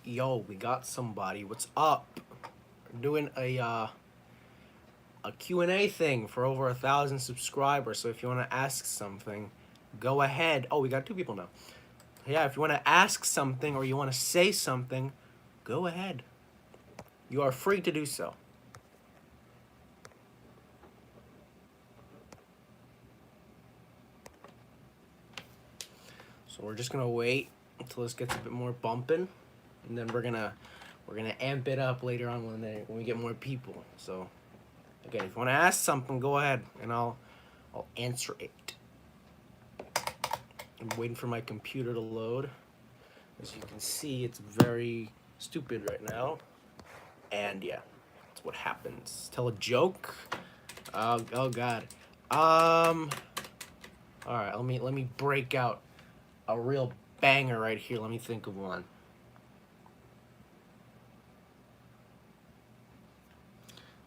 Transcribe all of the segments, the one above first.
Yo, we got somebody. What's up? We're doing a Q&A thing for over 1,000 subscribers. So if you want to ask something, go ahead. Oh, we got 2 people now. Yeah, if you want to ask something or you want to say something, go ahead. You are free to do so. So we're just gonna wait until this gets a bit more bumping, and then we're gonna amp it up later on when we get more people. So again, if you want to ask something, go ahead, and I'll answer it. I'm waiting for my computer to load. As you can see, it's very stupid right now, and yeah, that's what happens. Tell a joke. Oh God. All right. Let me break out a real banger right here. Let me think of one.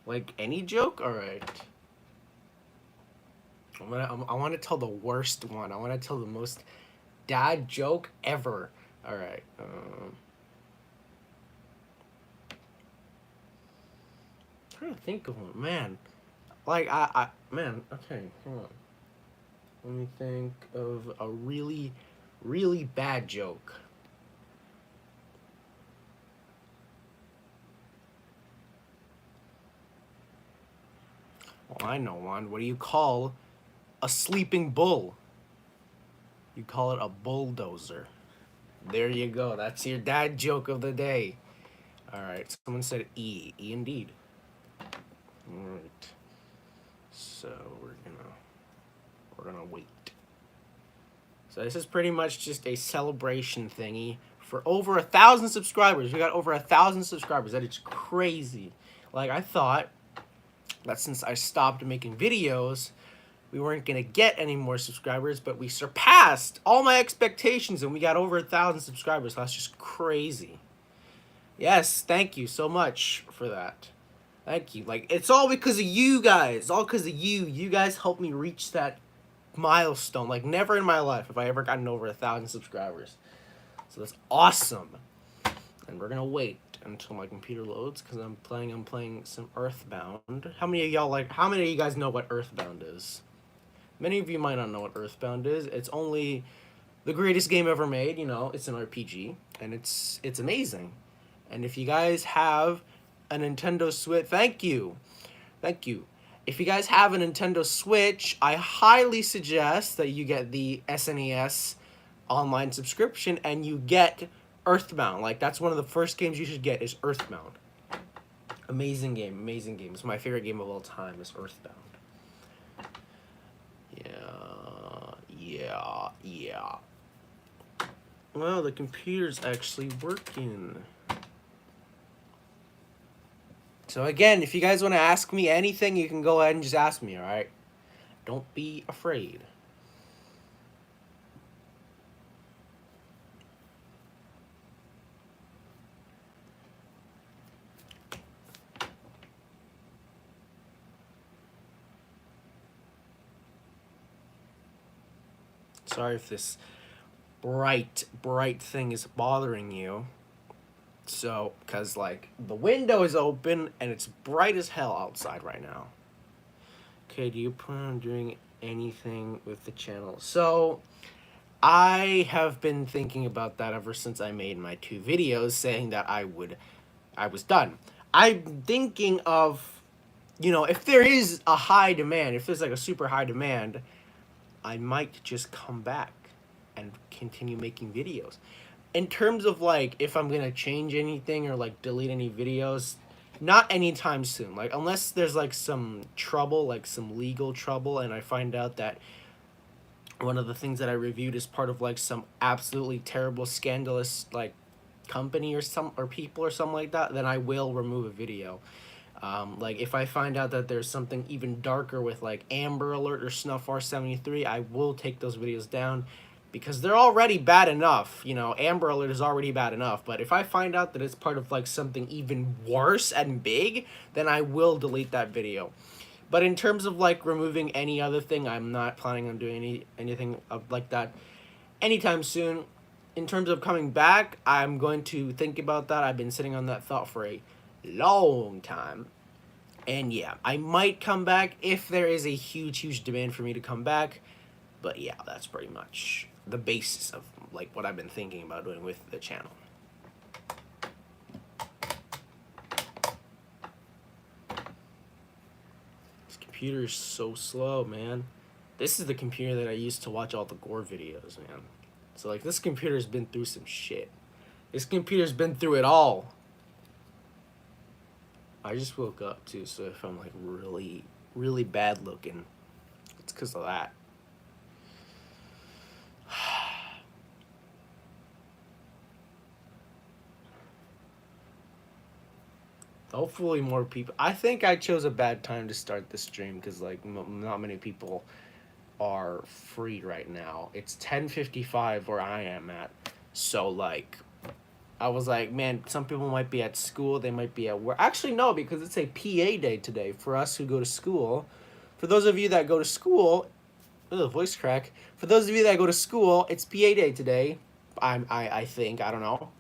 Like any joke? All right. I want to tell the worst one. I want to tell the most dad joke ever. All right. Trying to think of one, man. Like man. Okay, hold on. Let me think of a really, really bad joke. Well, I know one. What do you call a sleeping bull? You call it a bulldozer. There you go. That's your dad joke of the day. All right. Someone said E. E indeed. All right. So we're gonna wait. So this is pretty much just a celebration thingy for over 1,000 subscribers. We got over 1,000 subscribers. That is crazy. Like I thought that since I stopped making videos, we weren't gonna get any more subscribers, but we surpassed all my expectations and we got over 1,000 subscribers. So that's just crazy. Yes, thank you so much for that. Thank you. Like it's all because of you guys. All because of you. You guys helped me reach that milestone. Like never in my life have I ever gotten over 1,000 subscribers. So that's awesome. And we're gonna wait until my computer loads because I'm playing some Earthbound. How many of you guys know what Earthbound is? Many of you might not know what Earthbound is. It's only the greatest game ever made, you know, it's an RPG and it's amazing. And if you guys have a Nintendo Switch, thank you. Thank you. If you guys have a Nintendo Switch, I highly suggest that you get the SNES online subscription and you get Earthbound. Like that's one of the first games you should get is Earthbound. Amazing game, amazing game. It's my favorite game of all time is Earthbound. Yeah. Well, the computer's actually working. So again, if you guys want to ask me anything, you can go ahead and just ask me, alright? Don't be afraid. Sorry if this bright thing is bothering you. So, because, like, the window is open and it's bright as hell outside right now. Okay, do you plan on doing anything with the channel? So, I have been thinking about that ever since I made my 2 videos saying that I was done. I'm thinking of, you know, if there is a high demand, if there's like a super high demand, I might just come back and continue making videos. In terms of like if I'm gonna change anything or like delete any videos, not anytime soon. Like unless there's like some trouble, like some legal trouble, and I find out that one of the things that I reviewed is part of like some absolutely terrible scandalous like company or people or something like that, then I will remove a video. Like if I find out that there's something even darker with like Amber Alert or Snuff R73, I will take those videos down because they're already bad enough. You know, Amber Alert is already bad enough, but if I find out that it's part of like something even worse and big, then I will delete that video. But in terms of like removing any other thing, I'm not planning on doing anything like that anytime soon. in terms of coming back, I'm going to think about that. I've been sitting on that thought for a long time. And yeah, I might come back if there is a huge demand for me to come back. But yeah, that's pretty much the basis of like what I've been thinking about doing with the channel. This computer is so slow, man. This is the computer that I used to watch all the gore videos, man. So like this computer's been through some shit. This computer's been through it all. I just woke up too, so if I'm like really bad looking, it's because of that. Hopefully more people. I think I chose a bad time to start the stream because like not many people are free right now. It's 10:55 where I am at, so like I was like, man, some people might be at school, they might be at work. Actually, no, because it's a PA day today for us who go to school. For those of you that go to school, voice crack. For those of you that go to school, it's PA day today. I think, I don't know.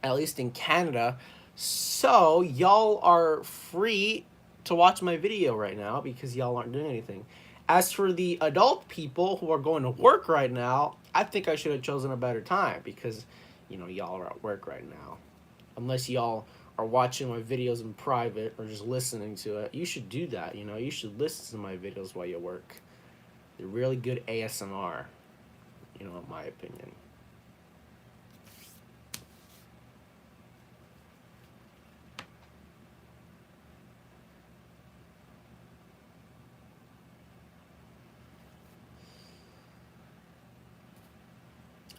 At least in Canada. So, y'all are free to watch my video right now because y'all aren't doing anything. As for the adult people who are going to work right now, I think I should have chosen a better time because, you know, y'all are at work right now. Unless y'all are watching my videos in private or just listening to it, you should do that, you know. You should listen to my videos while you work. They're really good ASMR, you know, in my opinion.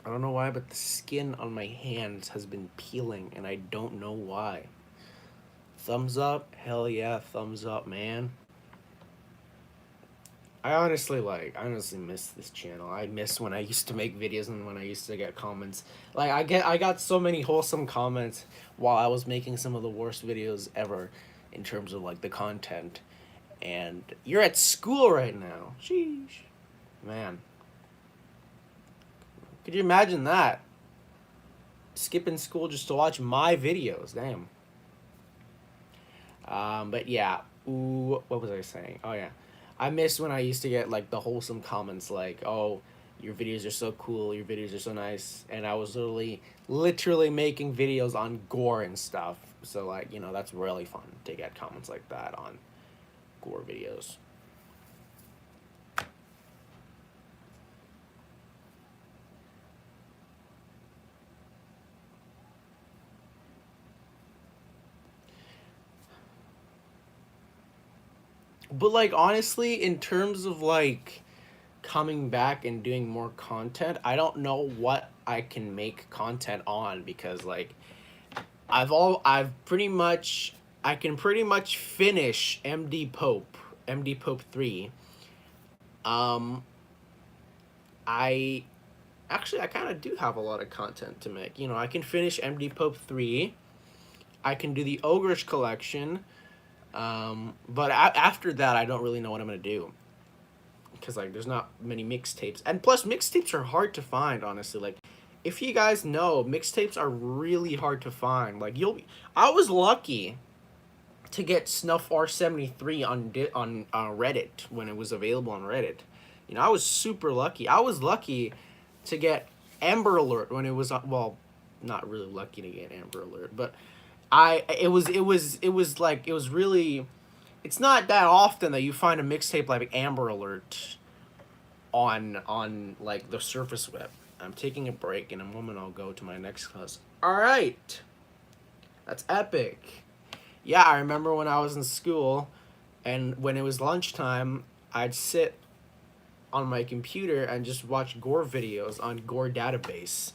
I don't know why, but the skin on my hands has been peeling, and I don't know why. Thumbs up? Hell yeah, thumbs up, man. I honestly miss this channel. I miss when I used to make videos and when I used to get comments. Like I got so many wholesome comments while I was making some of the worst videos ever in terms of like the content. And you're at school right now. Sheesh. Man. Could you imagine that? Skipping school just to watch my videos. Damn. But yeah. Ooh, what was I saying? Oh yeah. I miss when I used to get like the wholesome comments like, "Oh, your videos are so cool, your videos are so nice." And I was literally making videos on gore and stuff. So like, you know, that's really fun to get comments like that on gore videos. But like honestly, in terms of like coming back and doing more content, I don't know what I can make content on because like I've pretty much I can pretty much finish MD Pope 3. Um I I kind of do have a lot of content to make. You know, I can finish MD Pope 3. I can do the Ogrish collection. But after that, I don't really know what I'm gonna do because like there's not many mixtapes, and plus mixtapes are hard to find. Honestly, like if you guys know, mixtapes are really hard to find. Like I was lucky to get Snuff R73 on Reddit when it was available on Reddit. You know, I was super lucky. I was lucky to get Amber Alert when it was well, not really lucky to get Amber Alert, but it was like it was really. It's not that often that you find a mixtape like Amber Alert on like the surface web. I'm taking a break. In a moment, I'll go to my next class. All right, that's epic. Yeah, I remember when I was in school, and when it was lunchtime, I'd sit on my computer and just watch gore videos on Gore Database.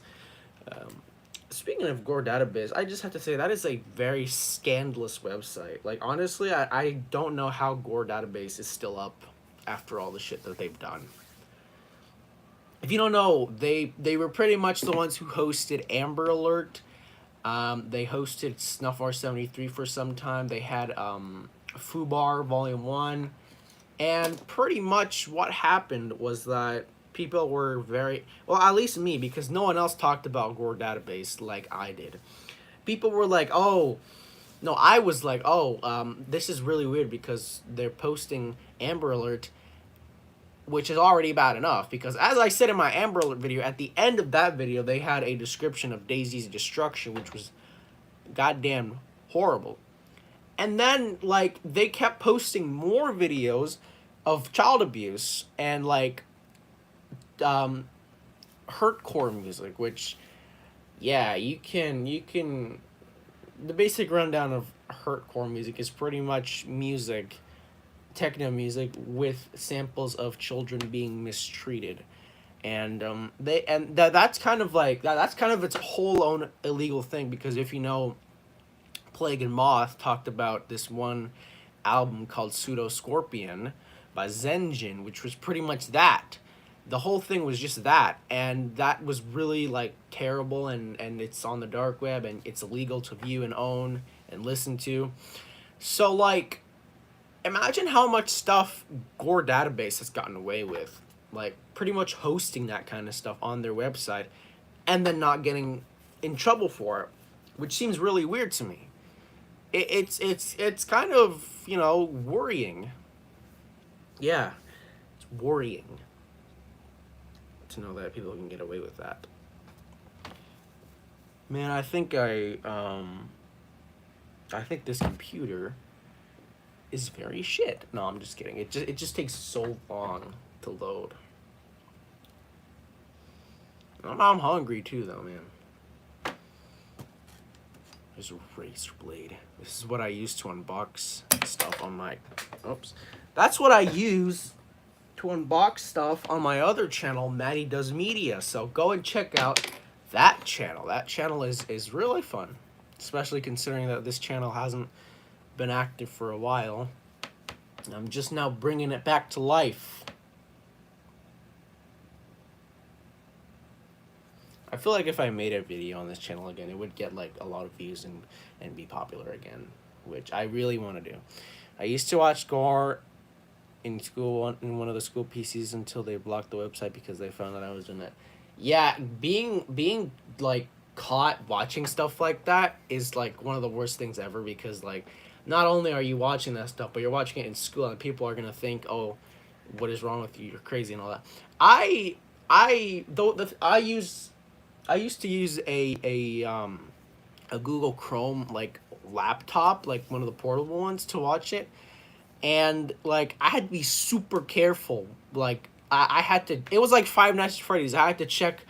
Speaking of Gore Database, I just have to say that is a very scandalous website. Like, honestly, I don't know how Gore Database is still up after all the shit that they've done. If you don't know, they were pretty much the ones who hosted Amber Alert. They hosted Snuff R73 for some time. They had Fubar Volume 1. And pretty much what happened was that people were very well, at least me, because no one else talked about Gore database like I did. People were like, "Oh, no," I was like, "Oh, this is really weird because they're posting Amber Alert, which is already bad enough." Because as I said in my Amber Alert video, at the end of that video, they had a description of Daisy's destruction, which was goddamn horrible. And then, like, they kept posting more videos of child abuse and, like, um, hurtcore music, which, yeah, you can, the basic rundown of hurtcore music is pretty much music, techno music, with samples of children being mistreated. And that's kind of like that's kind of its whole own illegal thing, because if you know, Plague and Moth talked about this one album called Pseudo Scorpion by Zenjin, which was pretty much that. The whole thing was just that, and that was really like terrible, and it's on the dark web, and it's illegal to view and own and listen to. So like, imagine how much stuff Gore Database has gotten away with, like pretty much hosting that kind of stuff on their website, and then not getting in trouble for it, which seems really weird to me. It's kind of, you know, worrying. Yeah, it's worrying to know that people can get away with that. Man, I think this computer is very shit. No, I'm just kidding. It just takes so long to load. I'm hungry too, though, man. There's a razor blade. This is what I use to unbox stuff on my... Oops. That's what I use to unbox stuff on my other channel, Maddie Does Media. So go and check out that channel. That channel is really fun. Especially considering that this channel hasn't been active for a while. I'm just now bringing it back to life. I feel like if I made a video on this channel again, it would get like a lot of views and be popular again, which I really want to do. I used to watch Gore in school, in one of the school PCs, until they blocked the website because they found that I was doing it. Yeah, being like caught watching stuff like that is like one of the worst things ever, because like not only are you watching that stuff, but you're watching it in school, and people are gonna think, "Oh, what is wrong with you? You're crazy," and all that. I used to use a Google Chrome like laptop, like one of the portable ones, to watch it, and like I had to be super careful. Like I had to. It was like Five Nights at Freddy's. I had to check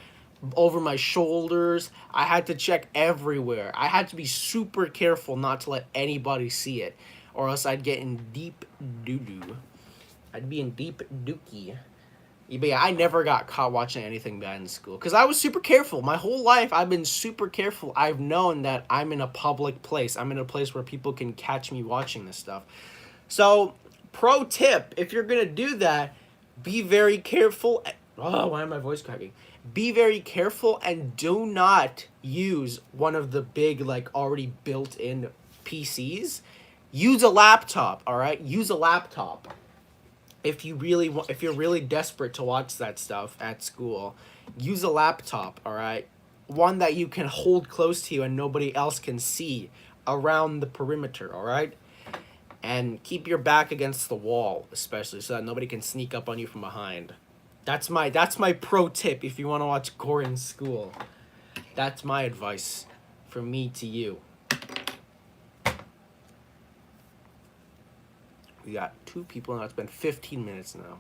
over my shoulders. I had to check everywhere. I had to be super careful not to let anybody see it, or else I'd get in deep doo doo. I'd be in deep dookie. But yeah, I never got caught watching anything bad in school because I was super careful. My whole life, I've been super careful. I've known that I'm in a public place. I'm in a place where people can catch me watching this stuff. So, pro tip, if you're going to do that, be very careful. Oh, why am my voice cracking? Be very careful and do not use one of the big, like, already built-in PCs. Use a laptop, all right? Use a laptop. If you're really desperate to watch that stuff at school, use a laptop, all right? One that you can hold close to you and nobody else can see around the perimeter, all right? And keep your back against the wall, especially, so that nobody can sneak up on you from behind. That's my pro tip if you want to watch gore in school. That's my advice from me to you. We got 2 people now. It's been 15 minutes now.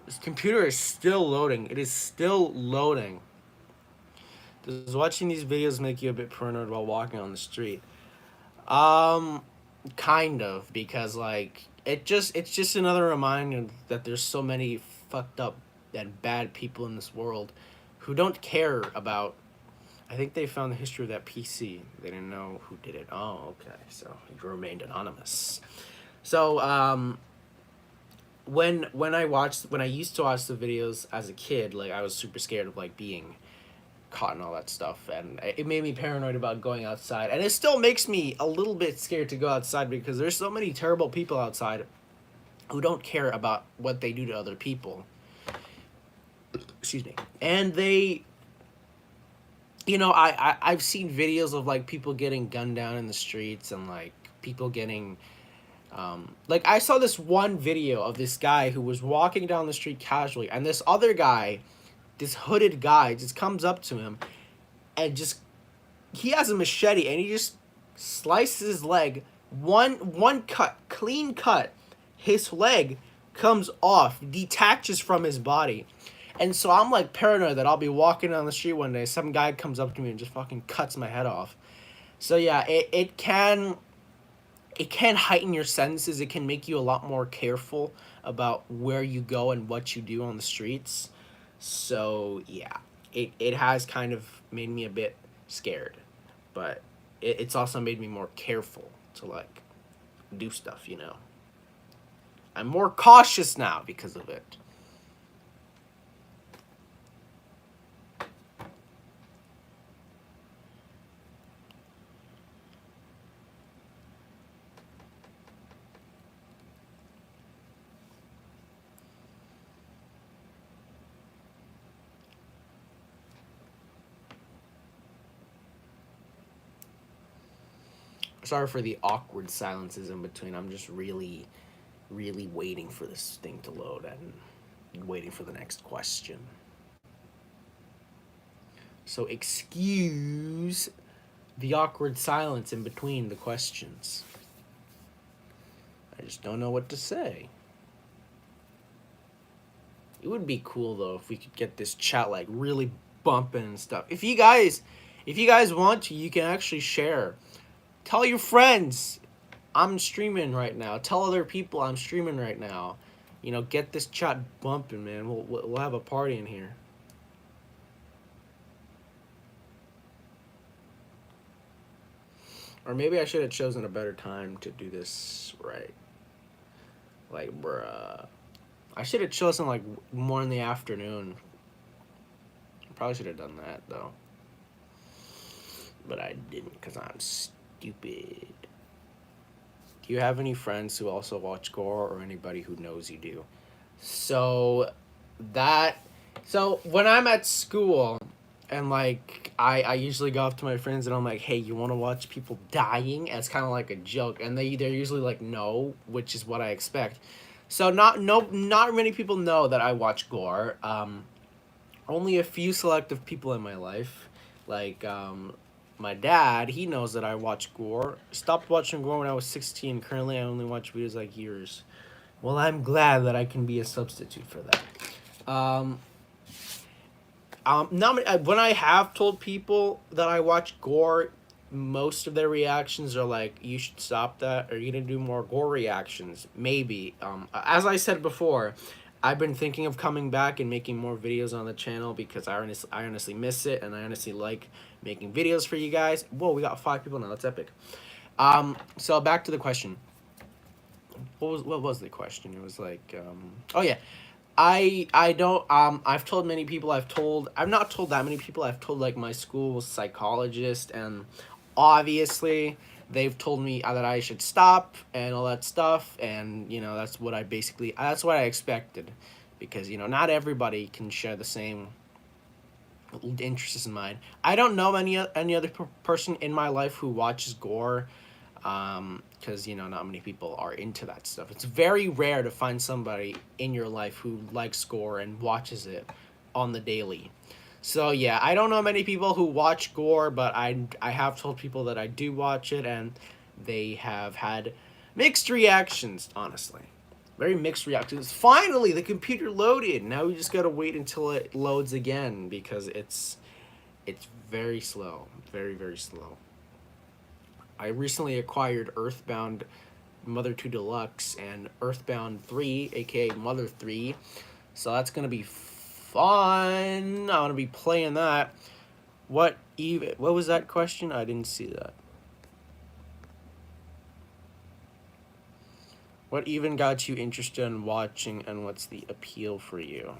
This computer is still loading. It is still loading. Does watching these videos make you a bit paranoid while walking on the street? Kind of, because like it's just another reminder that there's so many fucked up and bad people in this world who don't care about... I think they found the history of that PC. They didn't know who did it. Oh, okay. So it remained anonymous. So when I used to watch the videos as a kid, like I was super scared of like being caught and all that stuff, and it made me paranoid about going outside, and it still makes me a little bit scared to go outside because there's so many terrible people outside who don't care about what they do to other people. Excuse me. And they, I've seen videos of like people getting gunned down in the streets, and like people getting like I saw this one video of this guy who was walking down the street casually, and this other guy, this hooded guy, just comes up to him and just, he has a machete, and he just slices his leg. One cut, clean cut. His leg comes off, detaches from his body. And so I'm like paranoid that I'll be walking down the street one day, some guy comes up to me and just fucking cuts my head off. So yeah, it can heighten your senses. It can make you a lot more careful about where you go and what you do on the streets. So yeah, it has kind of made me a bit scared, but it's also made me more careful to like do stuff. I'm more cautious now because of it. Sorry for the awkward silences in between. I'm just really, really waiting for this thing to load and waiting for the next question. So excuse the awkward silence in between the questions. I just don't know what to say. It would be cool though if we could get this chat like really bumping and stuff. If you guys want to, you can actually share. Tell your friends I'm streaming right now. Tell other people I'm streaming right now. Get this chat bumping, man. We'll have a party in here. Or maybe I should have chosen a better time to do this, right? Like, bruh. I should have chosen, like, more in the afternoon. Probably should have done that, though. But I didn't, because I'm stupid. Do you have any friends who also watch gore, or anybody who knows you do? So when I'm at school, and like I usually go up to my friends and I'm like, hey, you want to watch people dying? As kind of like a joke, and they're usually like, no, which is what I expect. So not many people know that I watch gore. Only a few selective people in my life, like my dad. He knows that I watch gore. Stopped watching gore when I was 16. Currently, I only watch videos like yours. Well, I'm glad that I can be a substitute for that. When I have told people that I watch gore, most of their reactions are like, "You should stop that. Are you gonna do more gore reactions?" Maybe. As I said before, I've been thinking of coming back and making more videos on the channel because I honestly miss it, and I honestly like making videos for you guys. Whoa, we got 5 people now. That's epic. So back to the question. What was the question? It was like, oh yeah. I don't I've told many people, I've not told that many people. I've told like my school psychologist, and obviously they've told me that I should stop and all that stuff, and that's what I expected, because not everybody can share the same interests in mine. I don't know any other person in my life who watches gore, because not many people are into that stuff. It's very rare to find somebody in your life who likes gore and watches it on the daily. So yeah, I don't know many people who watch gore, but I have told people that I do watch it, and they have had mixed reactions, honestly. Very mixed reactions. Finally, the computer loaded. Now we just gotta wait until it loads again, because it's very slow. Very, very slow. I recently acquired Earthbound Mother 2 Deluxe and Earthbound 3, aka Mother 3. So that's going to be fun. I want to be playing that. What was that question? I didn't see that. What even got you interested in watching, and what's the appeal for you?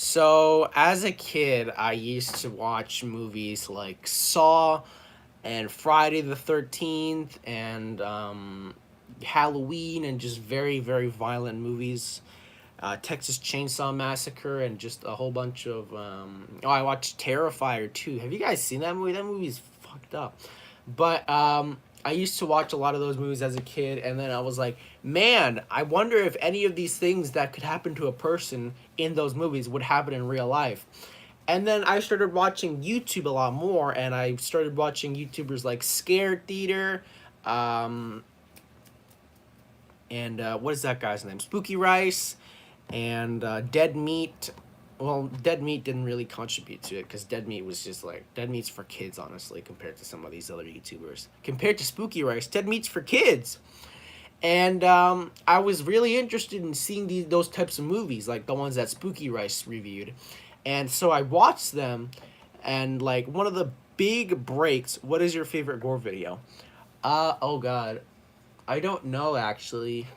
So, as a kid, I used to watch movies like Saw and Friday the 13th and Halloween and just very, very violent movies. Texas Chainsaw Massacre and just a whole bunch of. Oh, I watched Terrifier too. Have you guys seen that movie? That movie's fucked up. But I used to watch a lot of those movies as a kid, and then I was like, man, I wonder if any of these things that could happen to a person in those movies would happen in real life. And then I started watching YouTube a lot more, and I started watching YouTubers like Scared Theater, um, and what is that guy's name? Spooky Rice, and Dead Meat. Well, Dead Meat didn't really contribute to it because Dead Meat was just like Dead Meat's for kids, honestly, compared to some of these other YouTubers. Compared to Spooky Rice, Dead Meat's for kids. And I was really interested in seeing those types of movies, like the ones that Spooky Rice reviewed. And so I watched them, and like one of the big breaks. What is your favorite gore video? Oh God, I don't know actually.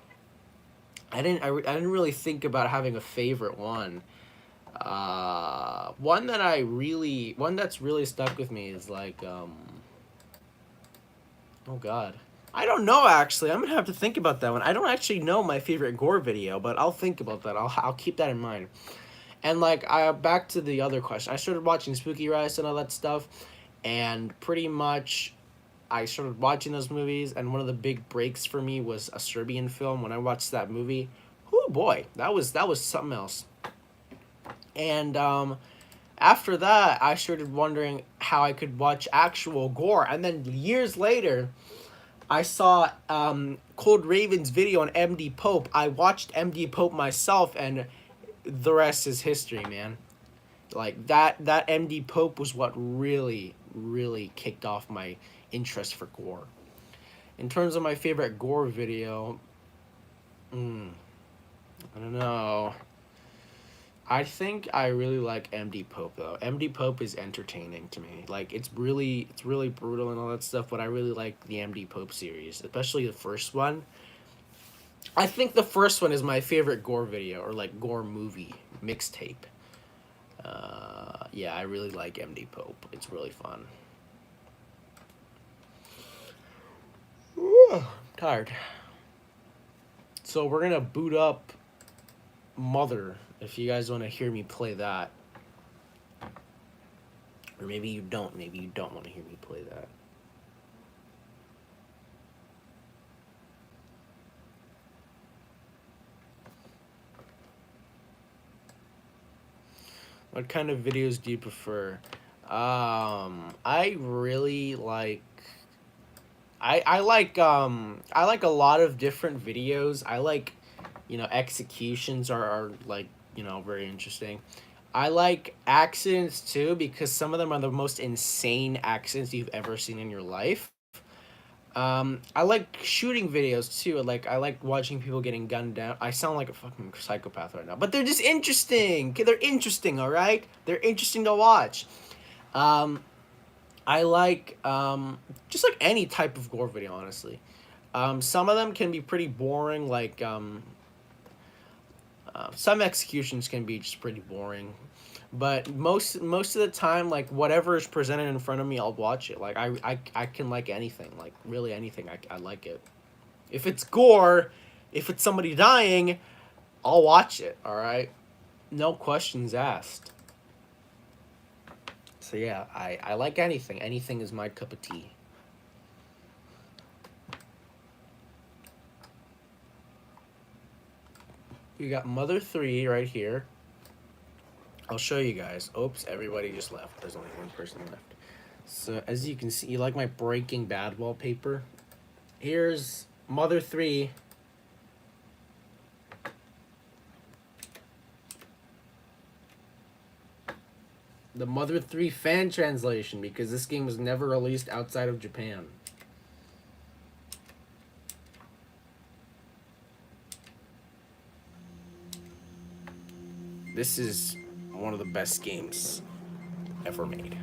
I didn't really think about having a favorite one. One that's really stuck with me is like oh God. I don't know actually. I'm gonna have to think about that one. I don't actually know my favorite gore video, but I'll think about that. I'll keep that in mind. And like I back to the other question. I started watching Spooky Rice and all that stuff, and pretty much I started watching those movies, and one of the big breaks for me was a Serbian film. When I watched that movie, oh boy, that was something else. And after that, I started wondering how I could watch actual gore. And then years later, I saw Cold Raven's video on MD Pope. I watched MD Pope myself, and the rest is history, man. Like that MD Pope was what really, really kicked off my interest for gore. In terms of my favorite gore video, I don't know. I think I really like MD Pope though. MD Pope is entertaining to me. Like it's really brutal and all that stuff, but I really like the MD Pope series, especially the first one. I think the first one is my favorite gore video or like gore movie mixtape. Yeah, I really like MD Pope. It's really fun. I'm tired. So we're gonna boot up Mother if you guys want to hear me play that. Or maybe you don't. Maybe you don't want to hear me play that. What kind of videos do you prefer? I really like. I like a lot of different videos. I like, executions are like very interesting. I like accidents too because some of them are the most insane accidents you've ever seen in your life. I like shooting videos too. I like watching people getting gunned down. I sound like a fucking psychopath right now, but they're just interesting. They're interesting, all right? They're interesting to watch. Um, I like just like any type of gore video, honestly. Some of them can be pretty boring, like some executions can be just pretty boring, but most of the time, like whatever is presented in front of me, I'll watch it. Like I can like anything, like really anything. I like it. If it's gore, if it's somebody dying, I'll watch it. All right, no questions asked. So yeah, I like anything. Anything is my cup of tea. We got Mother 3 right here. I'll show you guys. Oops, everybody just left. There's only one person left. So as you can see, you like my Breaking Bad wallpaper? Here's Mother 3. The Mother 3 fan translation, because this game was never released outside of Japan. This is one of the best games ever made.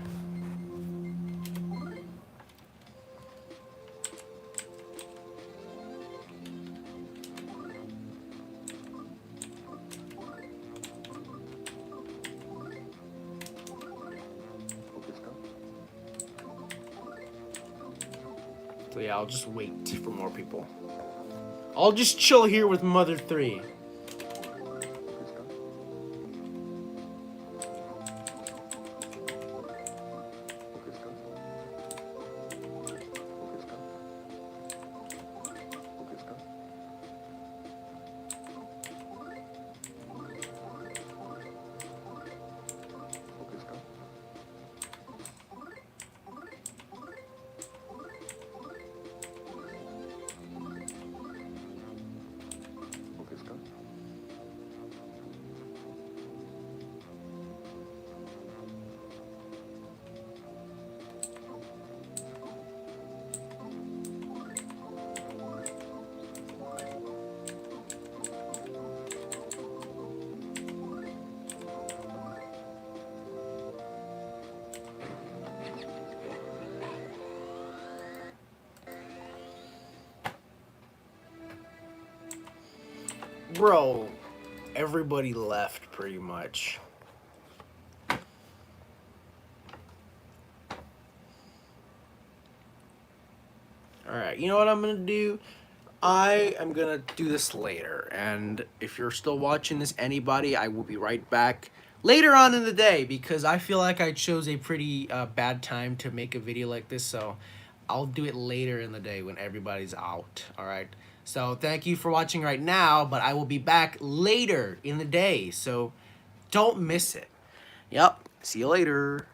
So yeah, I'll just wait for more people. I'll just chill here with Mother 3. Bro, everybody left pretty much. Alright, you know what I'm gonna do? I am gonna do this later, and if you're still watching this, anybody, I will be right back later on in the day, because I feel like I chose a pretty bad time to make a video like this, so I'll do it later in the day when everybody's out. Alright, so thank you for watching right now, but I will be back later in the day, so don't miss it. Yep, see you later.